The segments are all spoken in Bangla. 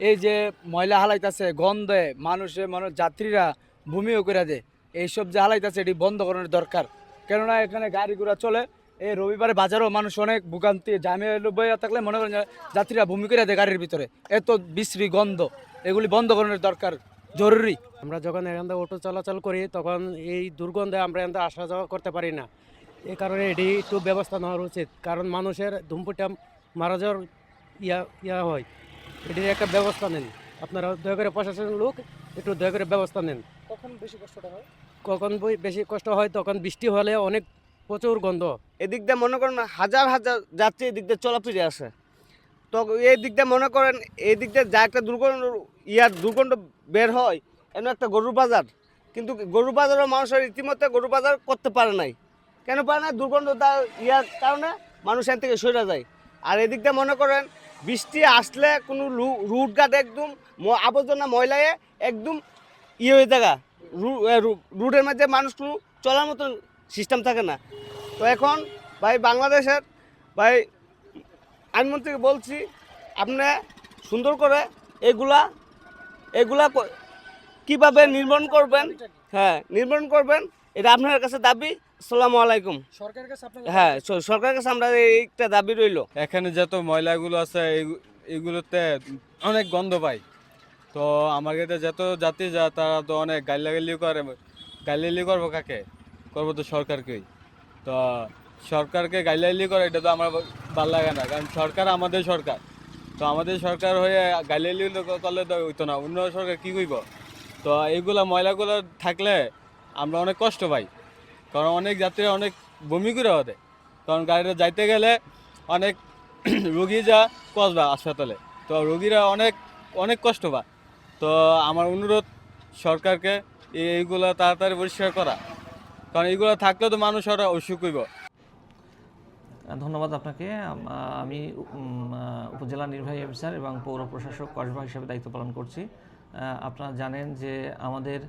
এই যে ময়লা হালাইতেছে গন্ধে মানুষ যাত্রীরা বমিও করে দেয়। এইসব যে হালাইতেছে এটি বন্ধ করানোর দরকার। কেননা এখানে গাড়ি ঘোড়া চলে, এই রবিবারে বাজারেও মানুষ অনেক ভোগান্তি জামে বইয়া থাকলে মনে করেন যে যাত্রীরা বমি করে দেয় গাড়ির ভিতরে, এত বিশ্রী গন্ধ, এগুলি বন্ধ করানোর দরকার জরুরি। আমরা যখন এখান থেকে অটো চলাচল করি তখন এই দুর্গন্ধে আমরা এখান থেকে আসা যাওয়া করতে পারি না। এই কারণে এটি একটু ব্যবস্থা নেওয়া উচিত, কারণ মানুষের ধূমপানটা মারা যাওয়ার ইয়া হয়। এটির একটা ব্যবস্থা নেন আপনারা, দয়া করে প্রশাসনের লোক একটু দয়া করে ব্যবস্থা নেন। কখন বেশি কষ্টটা হয়? কখন বেশি কষ্ট হয় তখন বৃষ্টি হলে অনেক প্রচুর গন্ধ। এদিক দিয়ে মনে করেন হাজার হাজার যাত্রী এদিক দিয়ে চলাফিরে আসে, তো এই দিক দিয়ে মনে করেন এই দিক দিয়ে যা একটা দুর্গন্ধ বের হয়, এমন একটা গরুর বাজার, কিন্তু গরুর বাজারও মানুষের ইতিমধ্যে গরু বাজার করতে পারে নাই। কেন পারে না? দুর্গন্ধ ইয়ার কারণে মানুষ এখান থেকে সরে যায়। আর এদিক দিয়ে মনে করেন বৃষ্টি আসলে কোনো রুটঘাট একদম আবর্জনা ময়লায় একদম হয়ে থাকা, রুটের মধ্যে মানুষ কোনো চলার মতন সিস্টেম থাকে না। তো এখন ভাই বাংলাদেশের ভাই আইনমন্ত্রীকে বলছি, আপনি সুন্দর করে এগুলা কিভাবে নির্মাণ করবেন, হ্যাঁ নির্মাণ করবেন, এটা আপনার কাছে দাবি। আসসালামু আলাইকুম। সরকারের কাছে আপনার হ্যাঁ, সরকারের কাছে আমরা এইটা দাবি রইল। এখানে যত ময়লাগুলো আছে এগুলোতে অনেক গন্ধ পাই। তো আমাকে যত যাত্রী যা তারা তো অনেক গাইলাগালি করবো, কাকে করবো? তো সরকারকেই। তো সরকারকে গাইলাগালি করে এটা তো আমার ভালো লাগে না, কারণ সরকার আমাদের সরকার। তো আমাদের সরকার হয়ে গাইলাগালি করলে তো হইতো না, অন্য সরকার কী করব? তো এইগুলা ময়লাগুলো থাকলে আমরা অনেক কষ্ট পাই, কারণ অনেক যাত্রীরা অনেক বমি করে ওঠে, কারণ গাড়িটা যাইতে গেলে অনেক রুগী যা কসবা হাসপাতালে, তো রুগীরা অনেক অনেক কষ্ট পায়। তো আমার অনুরোধ সরকারকে এইগুলো তাড়াতাড়ি পরিষ্কার করা, কারণ এইগুলো থাকলে তো মানুষ ওরা অসুখ হইব। ধন্যবাদ আপনাকে। আমি উপজেলা নির্বাহী অফিসার এবং পৌর প্রশাসক কসবা হিসেবে দায়িত্ব পালন করছি। আপনারা জানেন যে আমাদের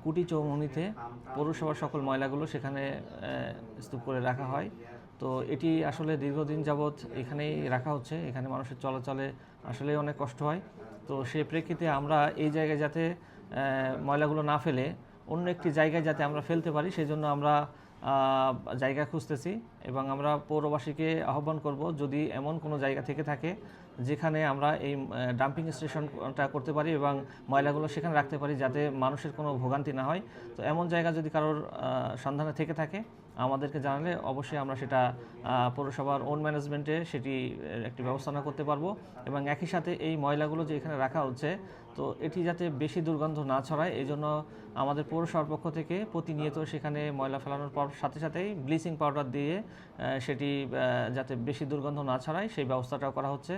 কুটি চৌমুহনীতে পৌরসভার সকল ময়লাগুলো সেখানে স্তূপ করে রাখা হয়। তো এটি আসলে দীর্ঘদিন যাবৎ এখানেই রাখা হচ্ছে, এখানে মানুষের চলাচলে আসলে অনেক কষ্ট হয়। তো সেই প্রেক্ষিতে আমরা এই জায়গায় যাতে ময়লাগুলো না ফেলে অন্য একটি জায়গায় যাতে আমরা ফেলতে পারি, সেই জন্য আমরা জায়গা খুঁজতেছি এবং আমরা পৌরবাসীকে আহ্বান করব, যদি এমন কোনো জায়গা থেকে থাকে যেখানে আমরা এই ডাম্পিং স্টেশনটা করতে পারি এবং ময়লাগুলো সেখানে রাখতে পারি যাতে মানুষের কোনো ভোগান্তি না হয়। তো এমন জায়গা যদি কারোর সন্ধানে থেকে থাকে আমাদেরকে জানালে অবশ্যই আমরা সেটা পৌরসভার ওন ম্যানেজমেন্টে সেটি একটি ব্যবস্থাপনা করতে পারবো। এবং একই সাথে এই ময়লাগুলো যে এখানে রাখা হচ্ছে, তো এটি যাতে বেশি দুর্গন্ধ না ছড়ায় এই জন্য আমাদের পৌরসভার পক্ষ থেকে প্রতিনিয়ত সেখানে ময়লা ফেলানোর পর সাথে সাথেই ব্লিচিং পাউডার দিয়ে সেটি যাতে বেশি দুর্গন্ধ না ছড়ায় সেই ব্যবস্থাটাও করা হচ্ছে।